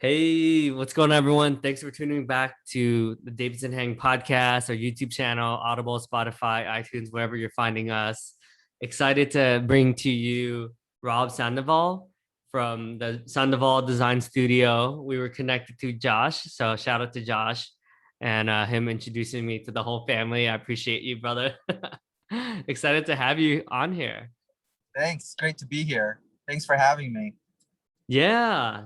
Hey, what's going on, everyone? Thanks for tuning back to the Davidson Hang podcast, our YouTube channel, Audible, Spotify, iTunes, wherever you're finding us. Excited to bring to you Rob Sandoval from the Sandoval Design Studio. We were connected to Josh, so shout out to Josh and him introducing me to the whole family. I appreciate you, brother. Excited to have you on here. Thanks. Great to be here. Thanks for having me. Yeah.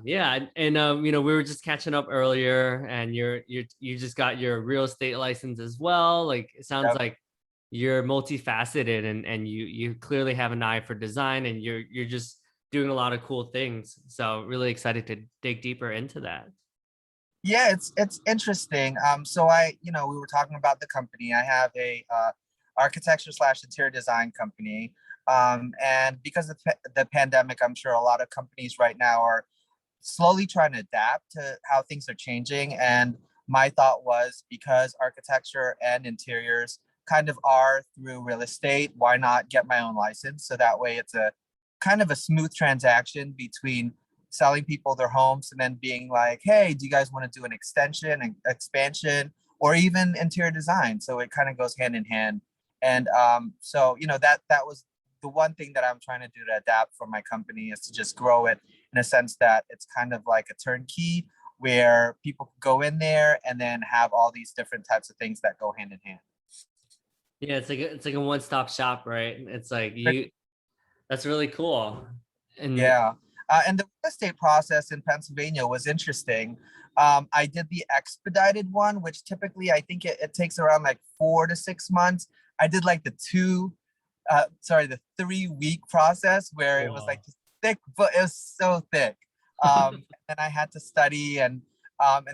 And we were just catching up earlier and you just got your real estate license as well. Like it sounds Yep. like you're multifaceted and you clearly have an eye for design and you're just doing a lot of cool things. So really excited to dig deeper into that. Yeah, it's interesting. We were talking about the company. I have a architecture slash interior design company. And because of the pandemic, I'm sure a lot of companies right now are slowly trying to adapt to how things are changing. And my thought was, because architecture and interiors kind of are through real estate, why not get my own license? So that way it's a kind of a smooth transaction between selling people their homes and then being like, hey, do you guys want to do an extension and expansion or even interior design? So it kind of goes hand in hand. And that was the one thing that I'm trying to do to adapt for my company, is to just grow it in a sense that it's kind of like a turnkey where people could go in there and then have all these different types of things that go hand in hand. Yeah, it's like a one-stop shop, right? It's like you that's really cool. And Yeah. And the real estate process in Pennsylvania was interesting. I did the expedited one, which typically I think it takes around like 4 to 6 months. I did like the 3 week process where it was like wow. this thick, but it was so thick. And I had to study and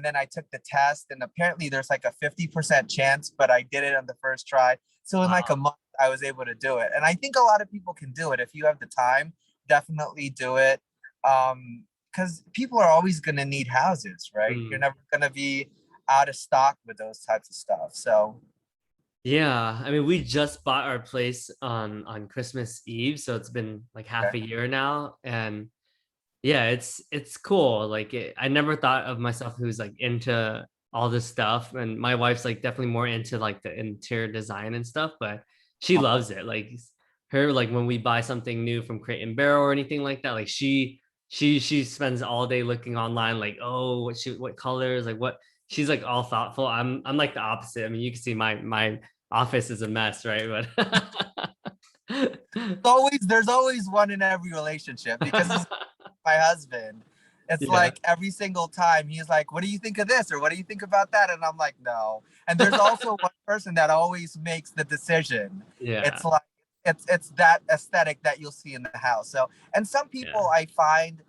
then I took the test, and apparently there's like a 50% chance, but I did it on the first try. So in like a Wow. month, I was able to do it. And I think a lot of people can do it if you have the time. Definitely do it. Because people are always going to need houses, right? You're Mm. never going to be out of stock with those types of stuff. So, Yeah, I mean, we just bought our place on Christmas Eve, so it's been like half okay. a year now, and yeah, it's cool. I never thought of myself who's like into all this stuff, and my wife's like definitely more into like the interior design and stuff, but she loves it. Like her, like when we buy something new from Crate and Barrel or anything like that, like she spends all day looking online, like oh, what colors, like what she's like all thoughtful. I'm like the opposite. I mean, you can see my office is a mess, right? But There's always one in every relationship, because he's my husband. It's yeah. like every single time he's like, what do you think of this? Or what do you think about that? And I'm like, no. And there's also one person that always makes the decision. Yeah. It's like, it's that aesthetic that you'll see in the house. So, and some Yeah. people I find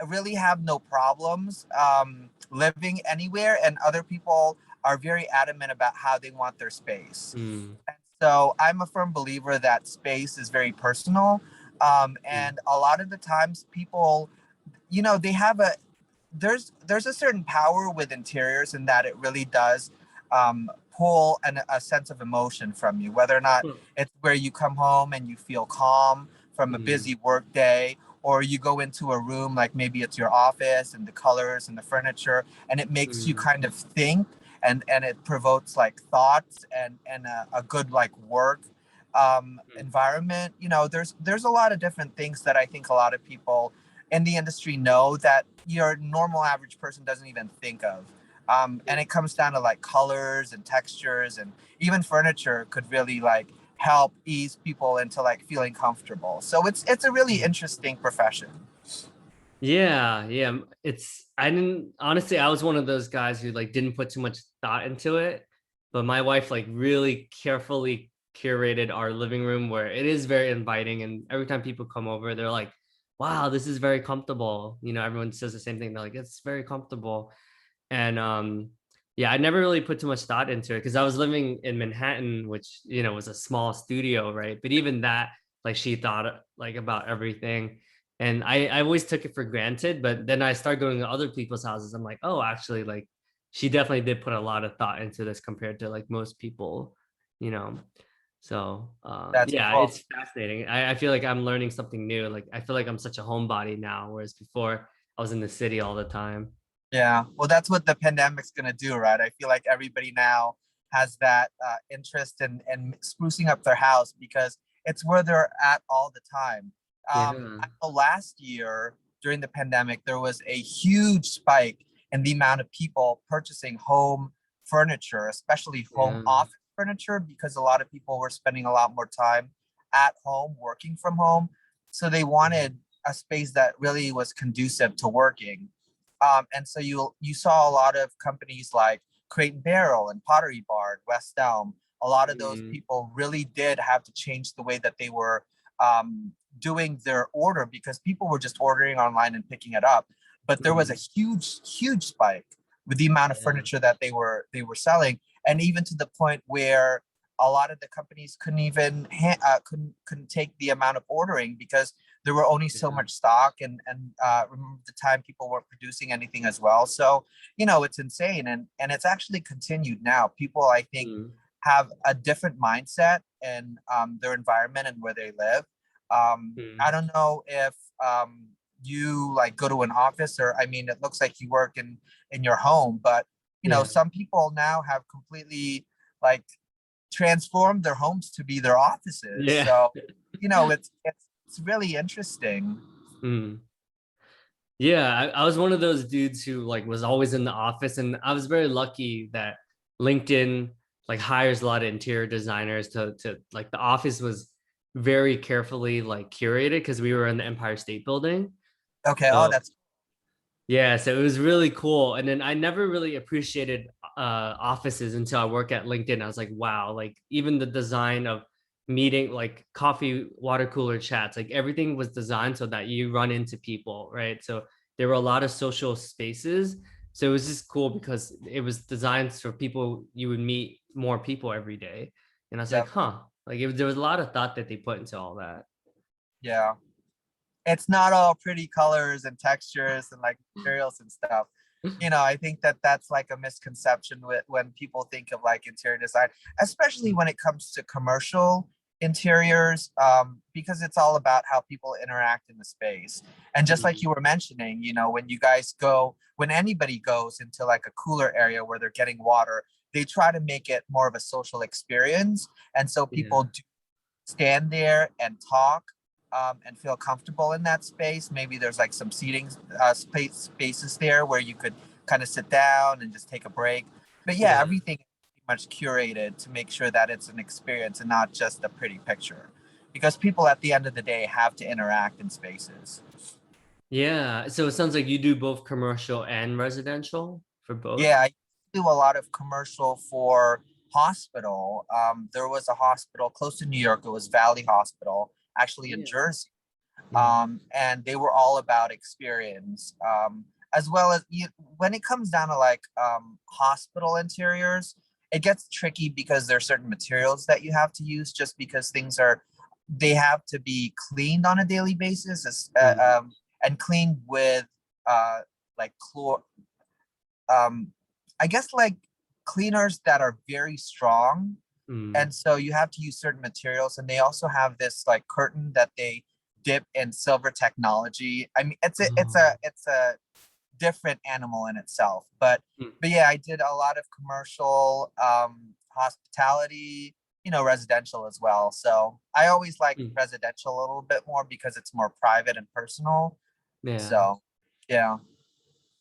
really have no problems living anywhere, and other people are very adamant about how they want their space. Mm, And so I'm a firm believer that space is very personal. mm, And a lot of the times people, they have there's a certain power with interiors, in that it really does pull a sense of emotion from you, whether or not it's where you come home and you feel calm from a mm, busy work day, or you go into a room, like maybe it's your office and the colors and the furniture, and it makes you mm, kind of think, and it provokes like thoughts and a good like work mm, environment. There's a lot of different things that I think a lot of people in the industry know that your normal average person doesn't even think of. And it comes down to like colors and textures, and even furniture could really like help ease people into like feeling comfortable. So it's a really mm. interesting profession. Yeah. I didn't honestly, I was one of those guys who like didn't put too much thought into it, but my wife like really carefully curated our living room where it is very inviting, and every time people come over, they're like, "Wow, this is very comfortable." Everyone says the same thing. They're like, "It's very comfortable." And yeah, I never really put too much thought into it because I was living in Manhattan, which was a small studio, right? But even that, like she thought like about everything. And I always took it for granted, but then I started going to other people's houses. I'm like, oh, actually, like she definitely did put a lot of thought into this compared to like most people, you know. So That's yeah, cool. it's fascinating. I feel like I'm learning something new. Like I feel like I'm such a homebody now, whereas before I was in the city all the time. Yeah, well, that's what the pandemic's gonna do, right? I feel like everybody now has that interest in sprucing up their house because it's where they're at all the time. Yeah. I know last year during the pandemic, there was a huge spike in the amount of people purchasing home furniture, especially home Yeah. office furniture, because a lot of people were spending a lot more time at home, working from home. So they Mhm. wanted a space that really was conducive to working. And so you saw a lot of companies like Crate and Barrel and Pottery Barn, West Elm. A lot of those Mhm. people really did have to change the way that they were doing their order because people were just ordering online and picking it up. But there was a Mhm. huge spike with the amount of Yeah. furniture that they were selling, and even to the point where a lot of the companies couldn't even couldn't take the amount of ordering because there were only so Yeah. much stock, and remember the time people weren't producing anything as well. So it's insane, and it's actually continued now. People, I think, Mhm. have a different mindset in their environment and where they live. I Mhm. don't know if you like go to an office, or I mean, it looks like you work in your home, but Yeah. some people now have completely like transformed their homes to be their offices. Yeah. So it's really interesting. Mhm. Yeah, I was one of those dudes who like was always in the office, and I was very lucky that LinkedIn like hires a lot of interior designers to like the office was very carefully like curated because we were in the Empire State Building. Okay. Oh, So that's yeah, so it was really cool. And then I never really appreciated offices until I work at LinkedIn. I was like, wow, like even the design of meeting like coffee water cooler chats, like everything was designed so that you run into people, right? So there were a lot of social spaces. So it was just cool because it was designed for people you would meet more people every day. And I was like, yep. huh, like there was a lot of thought that they put into all that. Yeah. It's not all pretty colors and textures and like materials and stuff. I think that that's like a misconception with when people think of like interior design, especially when it comes to commercial interiors, because it's all about how people interact in the space. And just like Mhm. you were mentioning, when anybody goes into like a cooler area where they're getting water, they try to make it more of a social experience. And so people Yeah. do stand there and talk, and feel comfortable in that space. Maybe there's like some seating spaces there where you could kind of sit down and just take a break. But yeah, Yeah. everything is pretty much curated to make sure that it's an experience and not just a pretty picture. Because people at the end of the day have to interact in spaces. Yeah. So it sounds like you do both commercial and residential for both. Yeah, I do a lot of commercial for hospital. There was a hospital close to New York. It was Valley Hospital, actually in Yeah. Jersey, Yeah. and they were all about experience, as well as when it comes down to like hospital interiors. It gets tricky because there are certain materials that you have to use just because they have to be cleaned on a daily basis, Mm, and cleaned with like chlor um I guess like cleaners that are very strong, mm. and so you have to use certain materials, and they also have this like curtain that they dip in silver technology. I mean, Oh. it's a different animal in itself, but Mm, yeah, I did a lot of commercial, hospitality, residential as well. So I always like mm. residential a little bit more because it's more private and personal. Yeah. So yeah.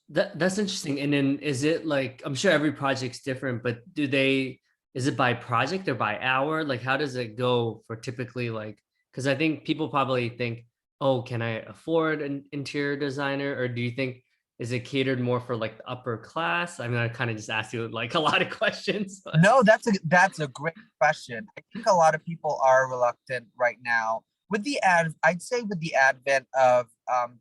That's interesting. And then is it like I'm sure every project's different, but is it by project or by hour? Like how does it go for typically like because I think people probably think, oh, can I afford an interior designer? Or do you think is it catered more for like the upper class? I mean, I kind of just asked you like a lot of questions, but No, that's a great question. I think a lot of people are reluctant right now with I'd say with the advent of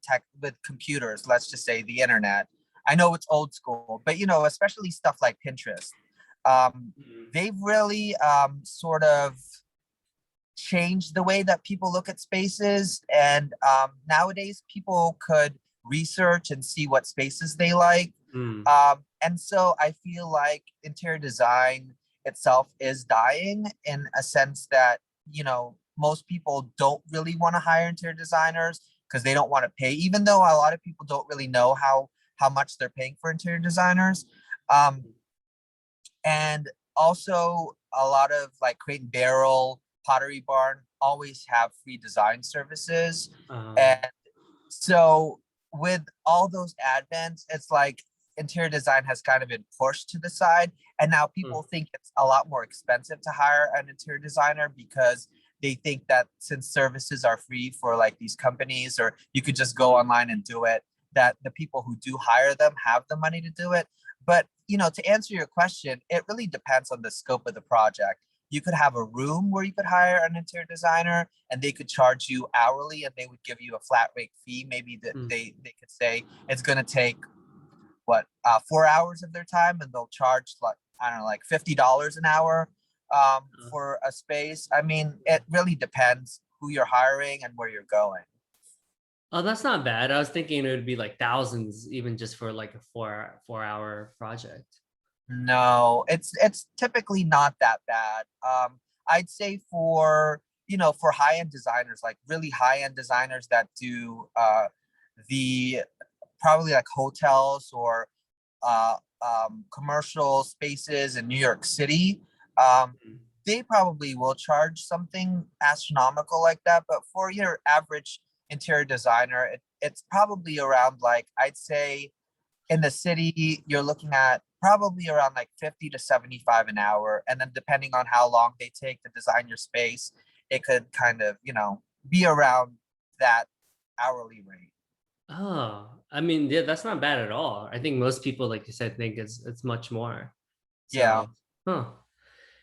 tech with computers, let's just say the internet. I know it's old school, but especially stuff like Pinterest. Mm, They've really sort of changed the way that people look at spaces. And nowadays, people could research and see what spaces they like. mm, And so I feel like interior design itself is dying in a sense that, most people don't really want to hire interior designers because they don't want to pay, even though a lot of people don't really know how how much they're paying for interior designers. Um, and also a lot of like Crate and Barrel, Pottery Barn always have free design services. Uh, And so with all those advents, it's like interior design has kind of been pushed to the side. And now mm, people think it's a lot more expensive to hire an interior designer because they think that since services are free for like these companies, or you could just go online and do it, that the people who do hire them have the money to do it. But, you know, to answer your question, it really depends on the scope of the project. You could have a room where you could hire an interior designer and they could charge you hourly and they would give you a flat rate fee. Maybe that mm. they could say it's going to take what 4 hours of their time, and they'll charge like, I don't know, like $50 an hour for a space. I mean, it really depends who you're hiring and where you're going. Oh, that's not bad. I was thinking it would be like thousands, even just for like a 4 hour project. No, it's typically not that bad. I'd say for, you know, for high-end designers, like really high-end designers that do the probably like hotels or commercial spaces in New York City, Mm. they probably will charge something astronomical like that. But for your average interior designer, it's probably around like, I'd say in the city, you're looking at probably around like 50 to 75 an hour. And then depending on how long they take to design your space, it could kind of, you know, be around that hourly rate. Oh, I mean, yeah, that's not bad at all. I think most people, like you said, think it's much more. Yeah. So, huh.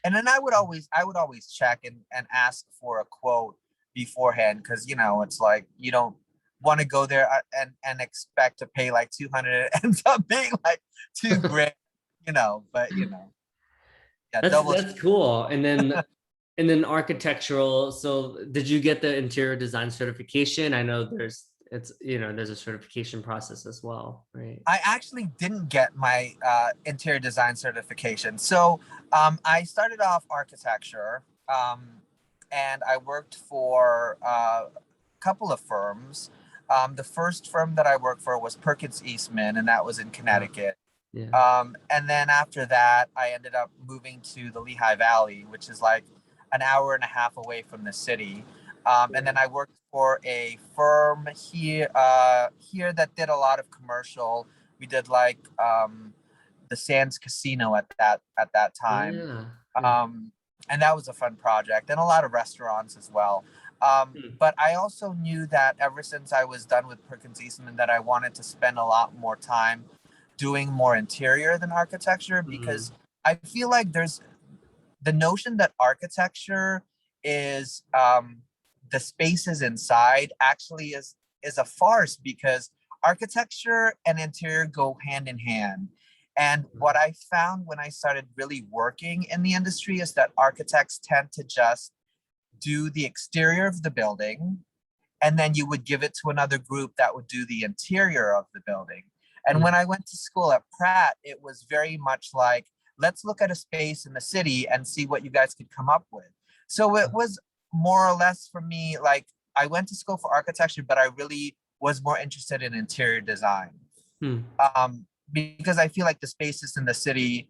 And then I would always check and ask for a quote beforehand, because you know it's like you don't want to go there and expect to pay like 200. It ends up being like 2 grand, you know. But you know, yeah, That's double check. that's cool. And then architectural. So did you get the interior design certification? I know there's a certification process as well, right? I actually didn't get my interior design certification. So I started off architecture, and I worked for a couple of firms. The first firm that I worked for was Perkins Eastman, and that was in Uh, Connecticut. yeah. And then after that, I ended up moving to the Lehigh Valley, which is like an hour and a half away from the city. And then I worked for a firm here that did a lot of commercial. We did like the Sands Casino at that time, Yeah. Yeah. um, and that was a fun project, and a lot of restaurants as well. Hmm. But I also knew that ever since I was done with Perkins Eastman, that I wanted to spend a lot more time doing more interior than architecture, because Mhm. I feel like there's the notion that architecture is the spaces inside actually is a farce, because architecture and interior go hand in hand. And what I found when I started really working in the industry is that architects tend to just do the exterior of the building, and then you would give it to another group that would do the interior of the building. And when Mm. I went to school at Pratt, it was very much like, let's look at a space in the city and see what you guys could come up with. So it was more or less for me like, I went to school for architecture, but I really was more interested in interior design. Hmm. Because I feel like the spaces in the city,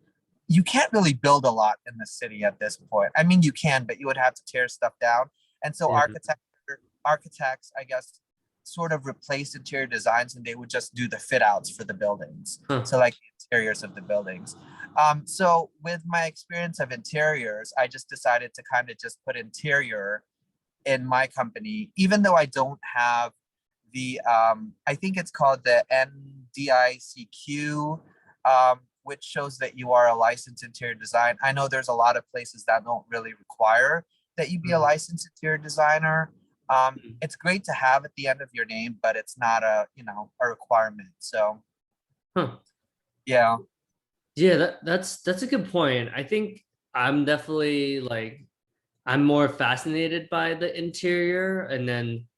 you can't really build a lot in the city at this point. I mean, you can, but you would have to tear stuff down. And so Yeah. architects, I guess, sort of replaced interior designs, and they would just do the fit outs for the buildings. Huh. So like the interiors of the buildings. So with my experience of interiors, I just decided to kind of just put interior in my company, even though I don't have I think it's called the NDICQ, which shows that you are a licensed interior design. I know there's a lot of places that don't really require that you be a Mhm. licensed interior designer. It's great to have at the end of your name, but it's not a requirement. So Huh. yeah. Yeah, that's a good point. I think I'm definitely like I'm more fascinated by the interior, and then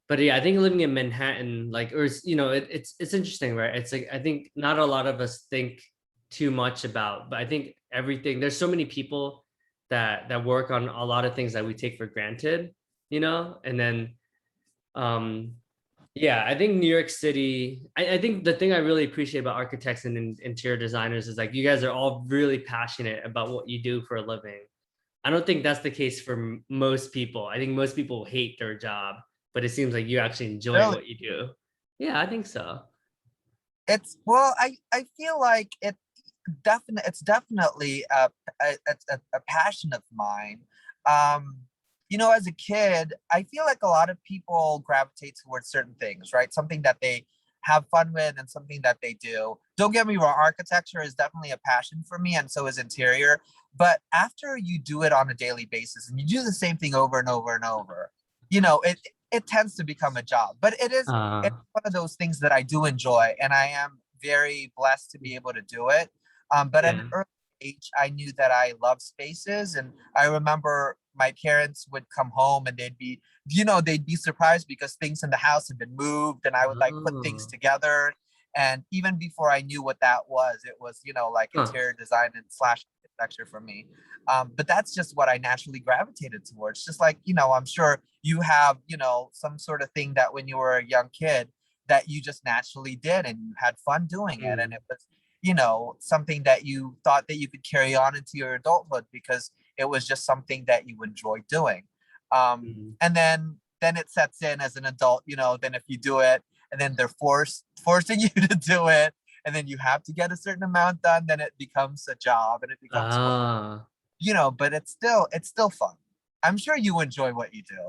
but yeah, I think living in Manhattan, like, or it's interesting, right? It's like I think not a lot of us think too much about, but I think everything. There's so many people that work on a lot of things that we take for granted, and then um Yeah, I think New York City, I think the thing I really appreciate about architects and interior designers is like you guys are all really passionate about what you do for a living. I don't think that's the case for most people. I think most people hate their job, but it seems like you actually enjoy Really, what you do. Yeah, I think so. it's well, I feel like it's definitely a passion of mine. Um, as a kid, I feel like a lot of people gravitate towards certain things, right? Something that they have fun with and something that they do. Don't get me wrong, architecture is definitely a passion for me, and so is interior. But after you do it on a daily basis and you do the same thing over and over and over, it tends to become a job. But it's Uh, one of those things that I do enjoy, and I am very blessed to be able to do it. But at an yeah. early age, I knew that I love spaces, and I remember my parents would come home and they'd be surprised because things in the house had been moved, and I would like put things Oh, together. And even before I knew what that was, it was like huh. interior design and slash architecture for me. But that's just what I naturally gravitated towards. Just like I'm sure you have some sort of thing that when you were a young kid that you just naturally did and you had fun doing it, and Mm, it was something that you thought that you could carry on into your adulthood because it was just something that you enjoyed doing. mm. And then it sets in as an adult, then if you do it and then they're forcing you to do it, and then you have to get a certain amount done, then it becomes a job and it becomes work, Ah. but it's still fun. I'm sure you enjoy what you do.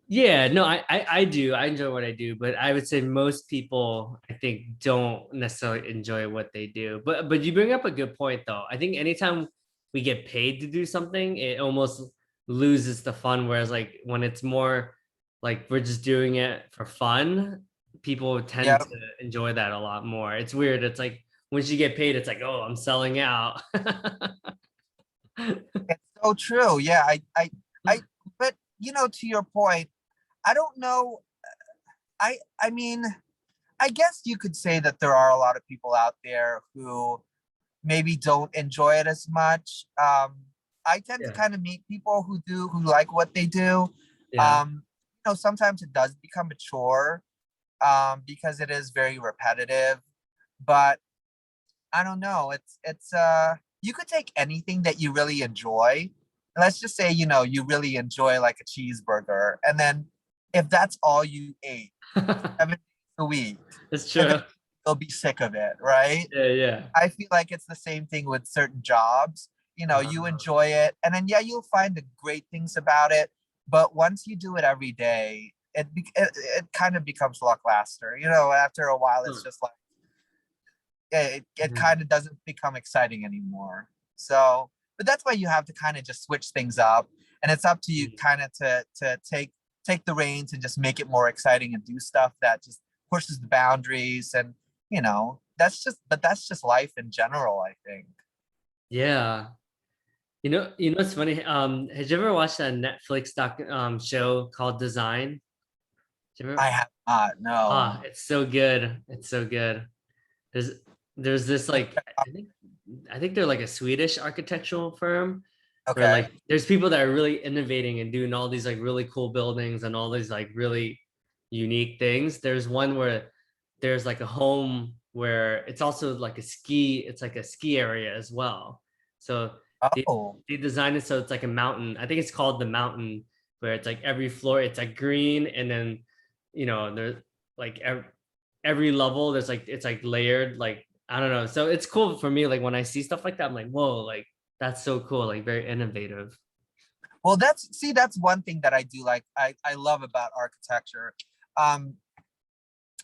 Yeah, no, I do. I enjoy what I do, but I would say most people I think don't necessarily enjoy what they do. But you bring up a good point though. I think anytime we get paid to do something, it almost loses the fun. Whereas like when it's more like we're just doing it for fun, people tend Yeah, to enjoy that a lot more. It's weird. It's like once you get paid, it's like, oh, I'm selling out. it's so true. Yeah, I but to your point, I don't know. I mean, I guess you could say that there are a lot of people out there who maybe don't enjoy it as much. I tend to Yeah, kind of meet people who like what they do. yeah. Sometimes it does become a chore because it is very repetitive. But I don't know. It's you could take anything that you really enjoy. Let's just say, you really enjoy like a cheeseburger. And then if that's all you ate 7 days a week, It's true. eventually you'll be sick of it, right? Yeah, yeah. I feel like it's the same thing with certain jobs. You Uh, enjoy it, and then yeah, you'll find the great things about it. But once you do it every day, it kind of becomes lackluster. After a while, it's huh. just like it Yeah. kind of doesn't become exciting anymore. So, but that's why you have to kind of just switch things up, and it's up to you Mm. kind of to take the reins and just make it more exciting and do stuff that just pushes the boundaries. And that's just life in general, I think. Yeah. It's funny. Had you ever watched that Netflix show called Design? Did you ever? I have not, no. It's so good. It's so good. There's there's this like I think they're like a Swedish architectural firm where Okay. like there's people that are really innovating and doing all these like really cool buildings and all these like really unique things. There's one where there's like a home where it's also like it's like a ski area as well. So they, Oh, they designed it so it's like a mountain. I think it's called the mountain where it's like every floor it's like green and then there's like every level there's like it's like layered like I don't know. So it's cool for me like when I see stuff like that I'm like whoa like that's so cool like very innovative. well, that's one thing that I do like. I love about architecture. Um,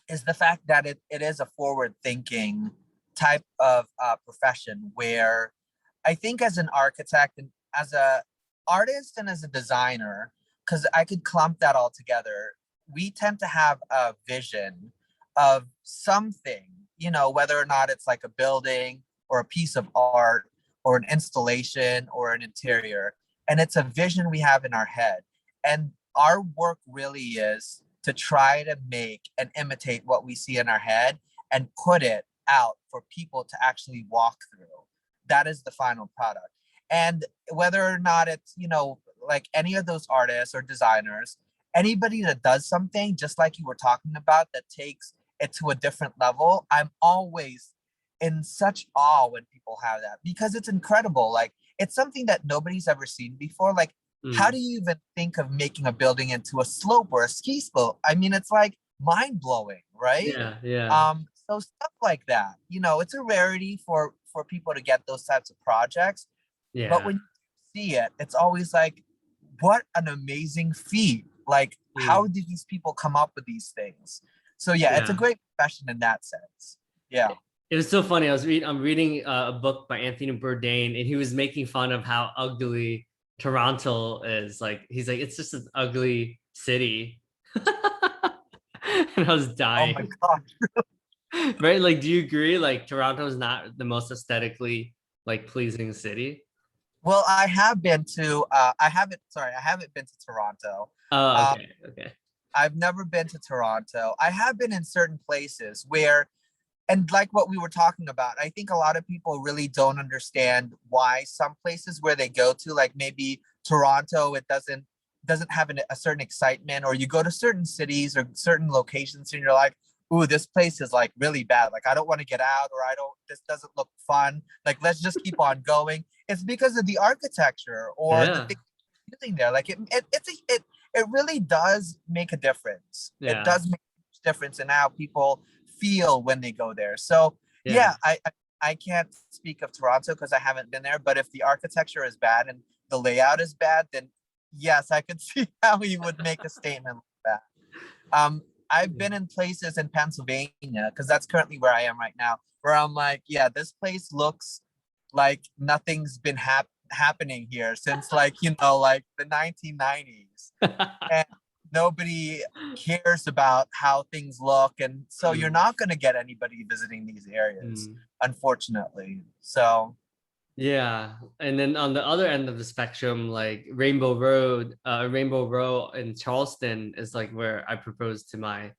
is the fact that it is a forward thinking type of profession where I think as an architect and as a artist and as a designer, because I could clump that all together, we tend to have a vision of something, whether or not it's like a building or a piece of art or an installation or an interior. And it's a vision we have in our head. And our work really is to try to make and imitate what we see in our head and put it out for people to actually walk through. That is the final product. And whether or not it's, like any of those artists or designers, anybody that does something just like you were talking about that takes it to a different level, I'm always in such awe when people have that, because it's incredible. Like, it's something that nobody's ever seen before. Like, how Mm. do you even think of making a building into a slope or a ski slope? I mean, it's like mind blowing, right? Yeah, yeah, So stuff like that, you know, it's a rarity for people to get those types of projects. But yeah. when you see it, it's always like, what an amazing feat. Like, how Mm. did these people come up with these things? So yeah, it's a Yeah. great profession in that sense. Yeah. It was so funny. I'm reading a book by Anthony Bourdain, and he was making fun of how ugly Toronto is. Like, he's like, it's just an ugly city. And I was Oh my dying. God. Right? Like, do you agree? Like, Toronto is not the most aesthetically like pleasing city. Well, I haven't been to Toronto. Oh, Uh, okay, okay. I've never been to Toronto. I have been in certain places where, and like what we were talking about, I think a lot of people really don't understand why some places where they go to, like maybe Toronto, it doesn't have a certain excitement, or you go to certain cities or certain locations and you're like, ooh, this place is like really bad. Like, I don't want to get out, or this doesn't look fun. Like, let's just keep on going. It's because of the architecture or the Yeah, things using there. Like, it really does make a difference. It yeah, does make a difference in how people feel when they go there. So yeah. yeah, I can't speak of Toronto because I haven't been there. But if the architecture is bad and the layout is bad, then yes, I could see how he would make a statement like that. I've been in places in Pennsylvania, because that's currently where I am right now, where I'm like, yeah, this place looks like nothing's been happening here since, like, like the 1990s, and nobody cares about how things look, and so you're Mm, not going to get anybody visiting these areas, mm. unfortunately. So Yeah. And then on the other end of the spectrum, like Rainbow Row in Charleston is like where I proposed to my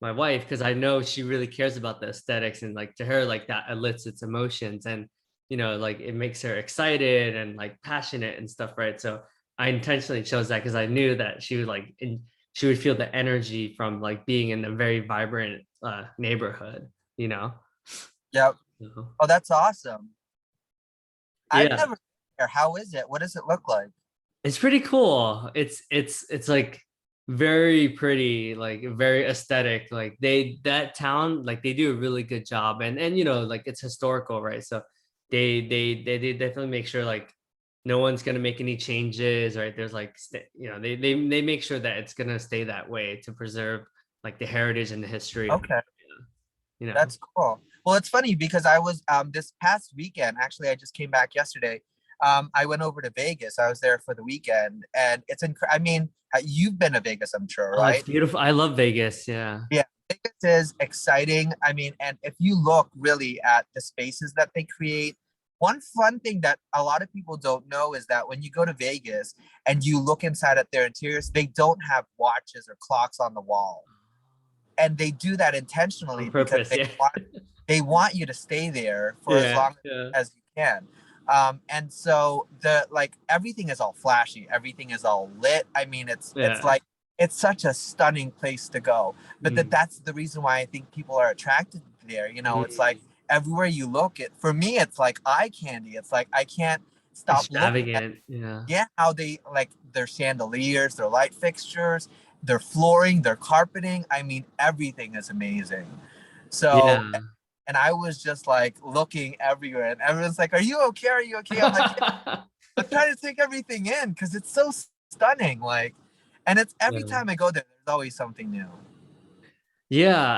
wife, because I know she really cares about the aesthetics, and like to her, like that elicits emotions, and like it makes her excited and like passionate and stuff, right? So I intentionally chose that because I knew that she would feel the energy from like being in a very vibrant neighborhood, you know? yeah. So, Oh, that's awesome. I've yeah. never been there. How is it? What does it look like? It's pretty cool. It's like very pretty, like very aesthetic. Like that town, like they do a really good job, and like it's historical, right? So they definitely make sure like no one's gonna make any changes, right? There's like they make sure that it's gonna stay that way to preserve like the heritage and the history of the Okay. you know. That's cool. Well, it's funny because I was this past weekend, actually I just came back yesterday. I went over to Vegas. I was there for the weekend, and I mean, you've been to Vegas, I'm sure, Oh, it's right? beautiful. I love Vegas. Yeah. Yeah, Vegas is exciting. I mean, and if you look really at the spaces that they create, one fun thing that a lot of people don't know is that when you go to Vegas and you look inside at their interiors, they don't have watches or clocks on the wall, and they do that On intentionally because purpose. Yeah. they want you to stay there for as Yeah. long Yeah. as you can. And so everything is all flashy, everything is all lit. I mean, it's Yeah. like it's such a stunning place to go. But Mm, that's the reason why I think people are attracted there. It's like mm. everywhere you look, for me, it's like eye candy. It's like I can't stop looking at, Extravagant. Yeah. yeah, how they like their chandeliers, their light fixtures, their flooring, their carpeting. I mean, everything is amazing. So, Yeah. and I was just like looking everywhere, and everyone's like, "Are you okay? Are you okay?" I'm like, "Yeah, I'm trying to take everything in because it's so stunning." Like, and it's every Yeah. time I go there, there's always something new. Yeah.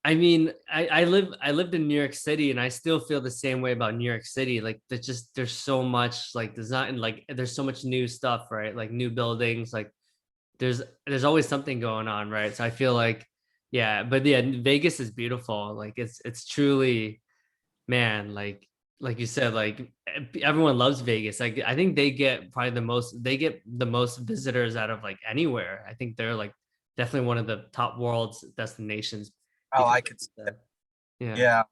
I mean, I lived in New York City, and I still feel the same way about New York City. Like there's so much like there's so much new stuff, right? Like new buildings, like there's always something going on, right? So I feel like, yeah, but yeah, Vegas is beautiful. Like it's truly, man, like you said, like everyone loves Vegas. Like I think they get the most visitors out of like anywhere. I think they're like definitely one of the top world's destinations Oh, because I of could see it. the, yeah. Yeah.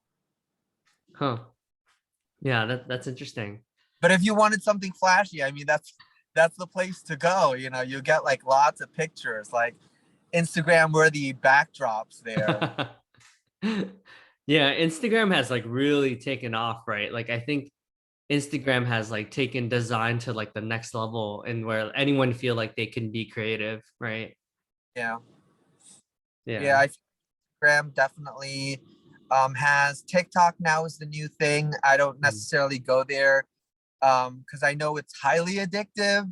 Huh. Yeah, that's interesting. But if you wanted something flashy, I mean, that's the place to go. You know, you get like lots of pictures, like Instagram worthy backdrops there. Yeah, Instagram has like really taken off, right? Like I think Instagram has like taken design to like the next level and where anyone feel like they can be creative, right? Yeah. Yeah, Yeah. I think Instagram definitely has TikTok now is the new thing. I don't Mm. necessarily go there because I know it's highly addictive.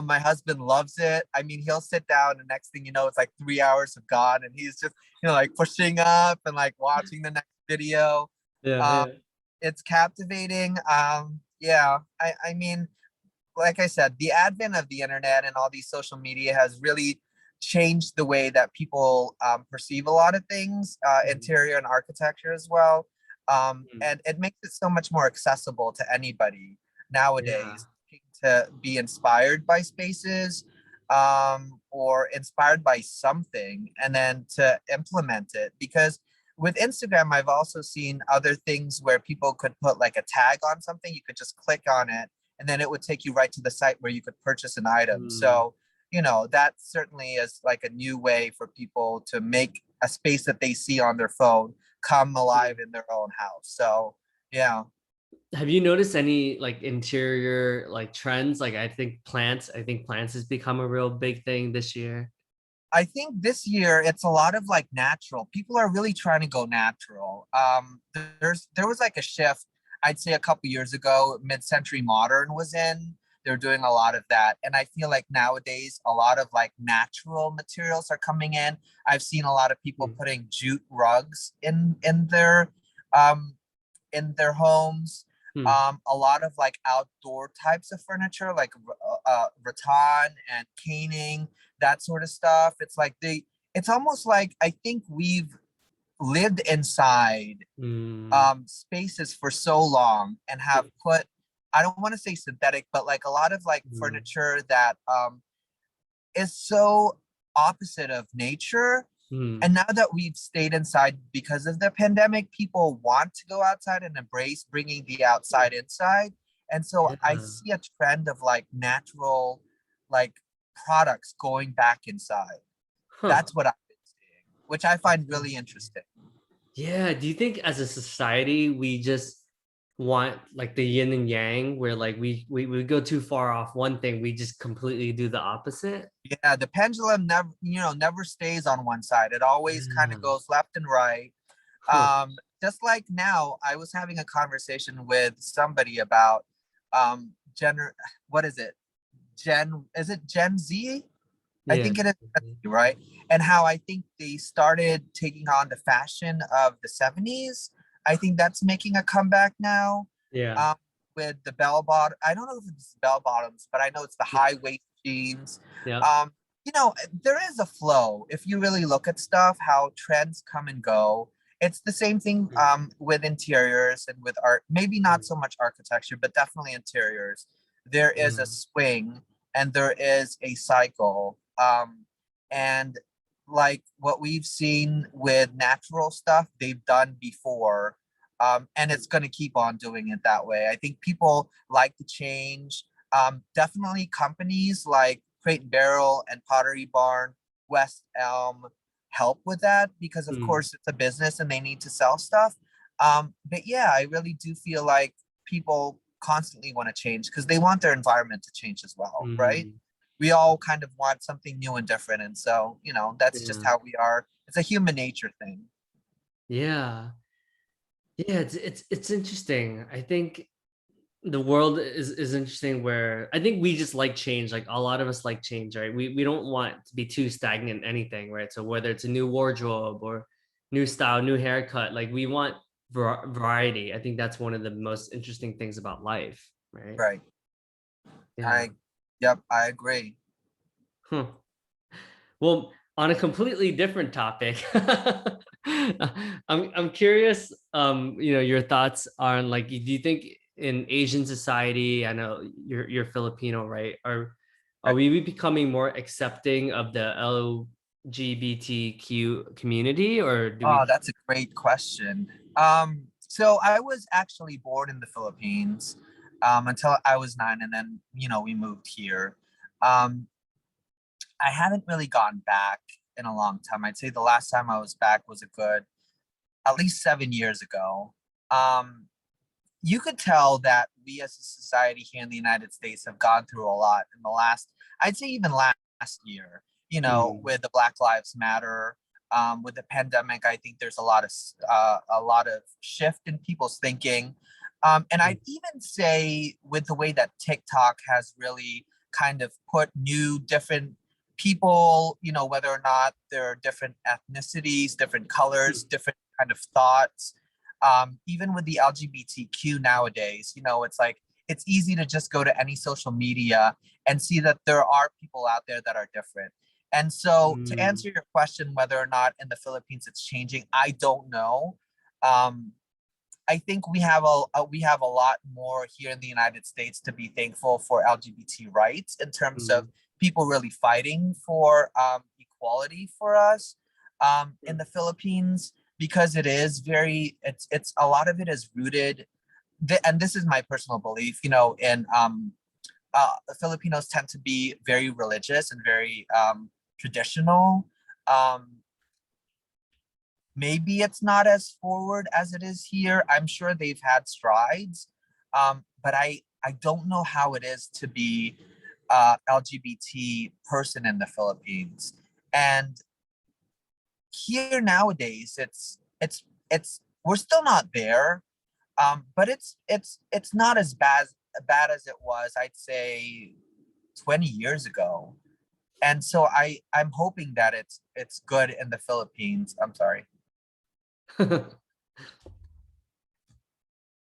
My husband loves it. I mean, he'll sit down, and next thing you know, it's like 3 hours have gone, and he's just, like pushing up and like watching the next video. Yeah, Um, yeah. it's captivating. Yeah, I mean, like I said, the advent of the internet and all these social media has really changed the way that people perceive a lot of things, Mm, interior and architecture as well. mm. And it makes it so much more accessible to anybody Yeah. nowadays to be inspired by spaces, or inspired by something and then to implement it. Because with Instagram, I've also seen other things where people could put like a tag on something, you could just click on it and then it would take you right to the site where you could purchase an item. Mm, So, that certainly is like a new way for people to make a space that they see on their phone come alive mm. in their own house. So, yeah. Have you noticed any like interior like trends? Like I think plants has become a real big thing this year. I think this year it's a lot of like natural. People are really trying to go natural. There was like a shift. I'd say a couple years ago, mid-century modern was in. They're doing a lot of that, and I feel like nowadays a lot of like natural materials are coming in. I've seen a lot of people Mm, putting jute rugs um in their homes. mm. A lot of like outdoor types of furniture, like rattan and caning, that sort of stuff. It's almost like I think we've lived inside Mm. spaces for so long and have put, I don't want to say synthetic, but like a lot of like Mm. furniture that is so opposite of nature. Mm. And now that we've stayed inside because of the pandemic, people want to go outside and embrace bringing the outside inside. And so I Yeah. see a trend of like natural, like products going back inside. Huh. That's what I've been seeing, which I find really Interesting. interesting. Yeah. Do you think as a society we just want like the yin and yang where like we go too far off one thing, we just completely do the opposite? Yeah, the pendulum never stays on one side. It always kind of Yeah. goes left and right. Huh. Just like now, I was having a conversation with somebody about gender. What is it? Is it Gen Z? I Yeah. think it is, right? And how I think they started taking on the fashion of the 70s. I think that's making a comeback now. Yeah. Um, with the bell bottom. I don't know if it's bell bottoms, but I know it's the Yeah. high waist jeans. Yeah. Um, there is a flow. If you really look at stuff, how trends come and go. It's the same thing Mm, with interiors and with art. Maybe not mm, so much architecture, but definitely interiors. There is a mm, swing and there is a cycle. And like what we've seen with natural stuff, they've done before. And it's going to keep on doing it that way. I think people like to change. Definitely companies like Crate and Barrel and Pottery Barn, West Elm help with that because, of mm, course, it's a business and they need to sell stuff. But yeah, I really do feel like people constantly want to change because they want their environment to change as well, right? mm. We all kind of want something new and different. And so, that's just Yeah. how we are. It's a human nature thing. Yeah. Yeah, it's interesting. I think the world is interesting where I think we just like change. Like a lot of us like change, right? We don't want to be too stagnant in anything, right? So whether it's a new wardrobe or new style, new haircut, like we want variety. I think that's one of the most interesting things about life, right? Right. Yeah. I, yep, I agree. Huh. Well, on a completely different topic, I'm curious, your thoughts on like, do you think in Asian society, I know you're Filipino, right? Are Right. we becoming more accepting of the LGBTQ community, or do Oh, we? that's a great question. So I was actually born in the Philippines. until I was 9, and then we moved here. Um, I haven't really gone back in a long time. I'd say the last time I was back was a good at least 7 years ago. Um, you could tell that we as a society here in the United States have gone through a lot in the last, I'd say even last year, Mm, with the Black Lives Matter, with the pandemic. I think there's a lot of shift in people's thinking. And mm, I'd even say with the way that TikTok has really kind of put new different people, whether or not they're different ethnicities, different colors, mm, different kind of thoughts, even with the LGBTQ nowadays, it's like it's easy to just go to any social media and see that there are people out there that are different. And so, to mm, answer your question, whether or not in the Philippines it's changing, I don't know. Um, I think we have a lot more here in the United States to be thankful for LGBT rights in terms of mm, people really fighting for equality for us in mm, the Philippines, because it's a lot of it is rooted, and this is my personal belief, in Filipinos tend to be very religious and very traditional. Um, Maybe it's not as forward as it is here. I'm sure they've had strides, but I don't know how it is to be LGBT person in the Philippines. And here nowadays, it's we're still not there, but it's not as bad as it was, I'd say, 20 years ago. And so I'm hoping that it's good in the Philippines. I'm sorry.